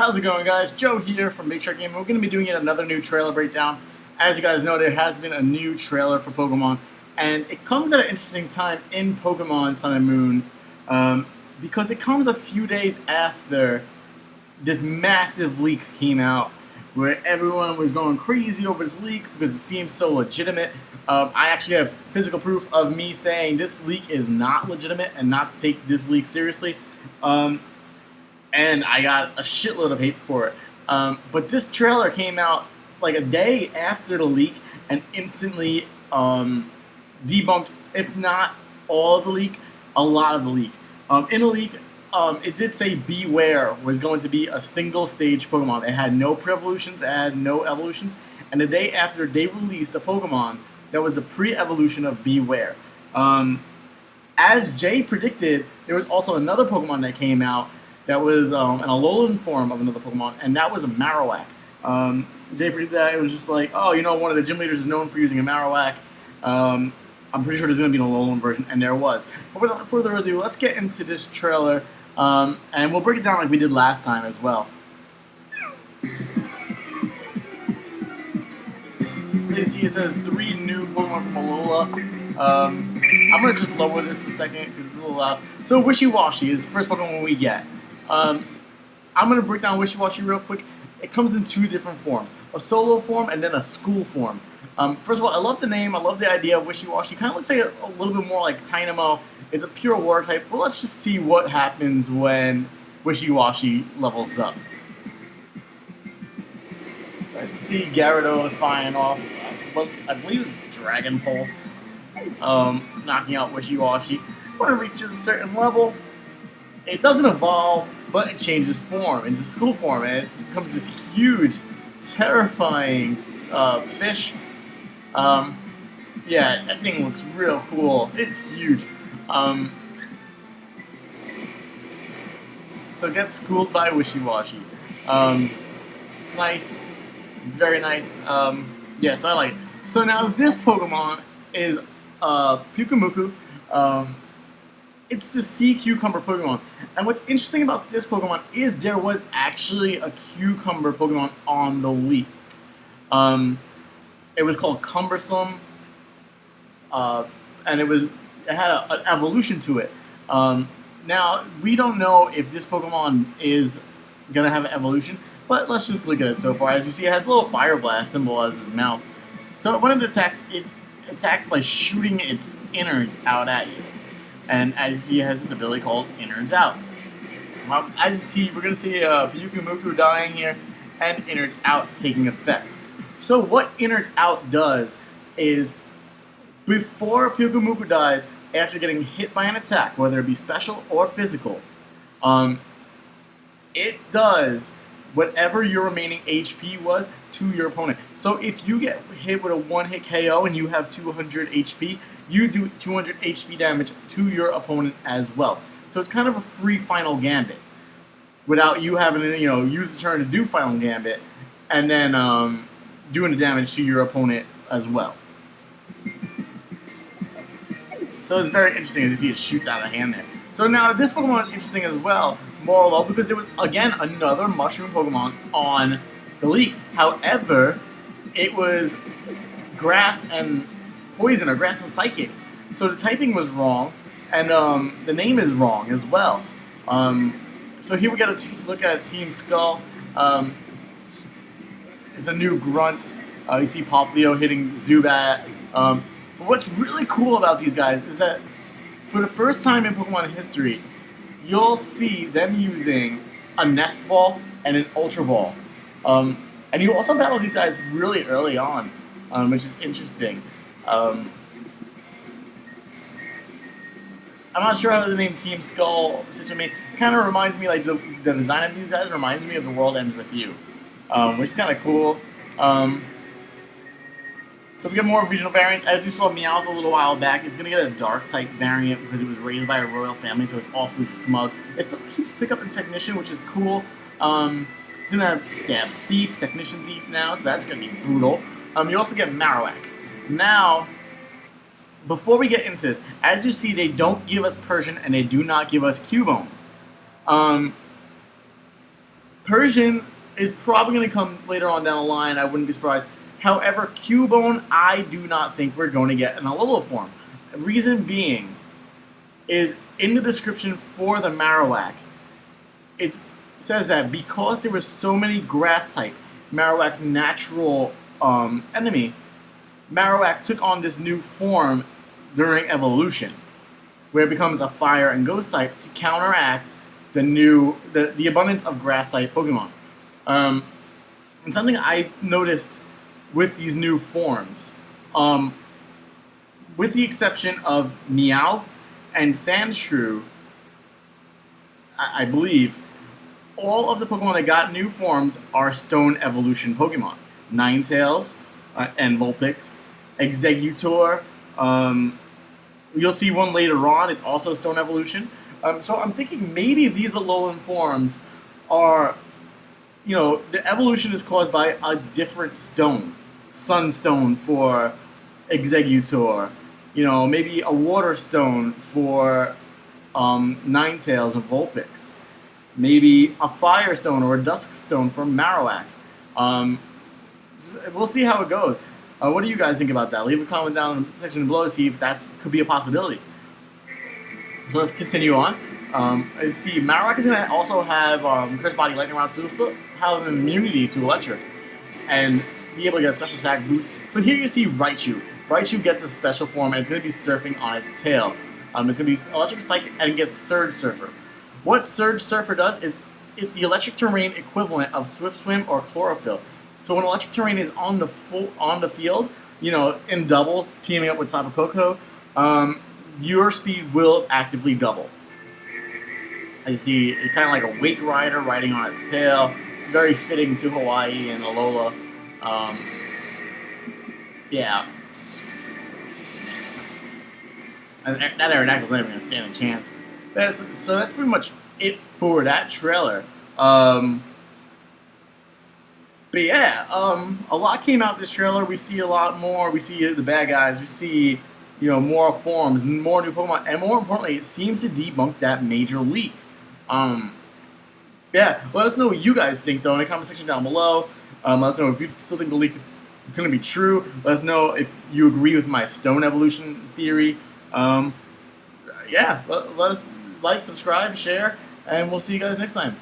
How's it going, guys? Joe here from Big Shark Gaming. We're going to be doing yet another new trailer breakdown. As you guys know, there has been a new trailer for Pokemon, and it comes at an interesting time in Pokemon Sun and Moon because it comes a few days after this massive leak came out where everyone was going crazy over this leak because it seems so legitimate. I actually have physical proof of me saying this leak is not legitimate and not to take this leak seriously. And I got a shitload of hate for it. But this trailer came out like a day after the leak and instantly debunked, if not all of the leak, a lot of the leak. In the leak, it did say Beware was going to be a single stage Pokemon. It had no pre-evolutions, it had no evolutions, and the day after they released a Pokemon that was the pre-evolution of Beware. As Jay predicted, there was also another Pokemon that came out that was an Alolan form of another Pokemon, and that was a Marowak. Jay predicted that. It was just like, oh, you know, one of the gym leaders is known for using a Marowak. I'm pretty sure there's going to be an Alolan version, and there was. But without further ado, let's get into this trailer, and we'll break it down like we did last time as well. So you see it says 3 new Pokemon from Alola. I'm going to just lower this a second because it's a little loud. So Wishy-Washy is the first Pokemon we get. I'm going to break down Wishy-Washy real quick. It comes in 2 different forms. A solo form and then a school form. First of all, I love the name. I love the idea of Wishy-Washy. Kind of looks like a little bit more like Tynamo. It's a pure water type. But let's just see what happens when Wishy-Washy levels up. I see Gyarados firing off. I believe it's Dragon Pulse. Knocking out Wishy-Washy. When it reaches a certain level, it doesn't evolve, but it changes form into school form, and it becomes this huge, terrifying fish. Yeah, that thing looks real cool. It's huge. So get schooled by Wishy-Washy. Nice, very nice. Yeah, so I like it. So now this Pokemon is Pyukumuku. It's the sea cucumber Pokemon. And what's interesting about this Pokemon is there was actually a cucumber Pokemon on the leak. It was called Cumbersome, and it had an evolution to it. Now, we don't know if this Pokemon is going to have an evolution, but let's just look at it so far. As you see, it has a little Fire Blast symbol as its mouth. So when it attacks by shooting its innards out at you. And as you see, it has this ability called Innards Out. Well, as you see, we're going to see Pyukumuku dying here, and Innards Out taking effect. So what Innards Out does is, before Pyukumuku dies, after getting hit by an attack, whether it be special or physical, it does whatever your remaining HP was to your opponent. So if you get hit with a one-hit KO and you have 200 HP, you do 200 HP damage to your opponent as well. So it's kind of a free Final Gambit, without you having to, use the turn to do Final Gambit, and then doing the damage to your opponent as well. So it's very interesting as you see it shoots out of the hand there. So now this Pokemon is interesting as well, Morlo, because there was, again, another Mushroom Pokemon on the leak. However, it was Grass and Poison, or Grass and Psychic. So the typing was wrong, and the name is wrong as well. So here we got to look at Team Skull. It's a new Grunt. You see Poplio hitting Zubat. But what's really cool about these guys is that for the first time in Pokemon history, you'll see them using a Nest Ball and an Ultra Ball. And you also battle these guys really early on, which is interesting. I'm not sure how the name Team Skull sits with me. It kind of reminds me, like, the design of these guys reminds me of The World Ends With You, which is kind of cool. So we get more regional variants. As we saw Meowth a little while back, it's going to get a Dark-type variant because it was raised by a royal family, so it's awfully smug. It keeps Pickup and Technician, which is cool. It's going to Stab Thief, Technician Thief now, so that's going to be brutal. You also get Marowak. Now, before we get into this, as you see, they don't give us Persian and they do not give us Cubone. Persian is probably going to come later on down the line. I wouldn't be surprised. However, Cubone, I do not think we're going to get in Alola form. Reason being is in the description for the Marowak, it says that because there were so many grass type, Marowak's natural enemy, Marowak took on this new form during evolution, where it becomes a fire and ghost type to counteract the abundance of grass type Pokemon. And something I noticed with these new forms, with the exception of Meowth and Sandshrew, I believe, all of the Pokemon that got new forms are Stone Evolution Pokemon. Ninetales and Vulpix, Exeggutor. You'll see one later on. It's also Stone Evolution. So I'm thinking maybe these Alolan forms are, the evolution is caused by a different stone. Sunstone for Exeggutor. Maybe a Water Stone for Ninetales and Vulpix. Maybe a Firestone or a Dusk Stone for Marowak. We'll see how it goes. What do you guys think about that? Leave a comment down in the section below to see if that could be a possibility. So let's continue on. I see Marowak is going to also have Curse Body Lightning Rod, so we'll still have an immunity to Electric and be able to get a special attack boost. So here you see Raichu. Raichu gets a special form and it's going to be surfing on its tail. It's going to be Electric Psychic and it gets Surge Surfer. What Surge Surfer does is it's the electric terrain equivalent of Swift Swim or Chlorophyll. So when electric terrain is on the field, in doubles, teaming up with Tapu Koko, your speed will actively double. I see it's kind of like a Wake Rider riding on its tail, very fitting to Hawaii and Alola. Yeah. And that Aerodactyl's not even going to stand a chance. So that's pretty much it for that trailer. But yeah, a lot came out this trailer. We see a lot more. We see the bad guys. We see, more forms, more new Pokemon, and more importantly, it seems to debunk that major leak. Yeah, let us know what you guys think though in the comment section down below. Let us know if you still think the leak is going to be true. Let us know if you agree with my Stone Evolution theory. Yeah, let us like, subscribe, share, and we'll see you guys next time.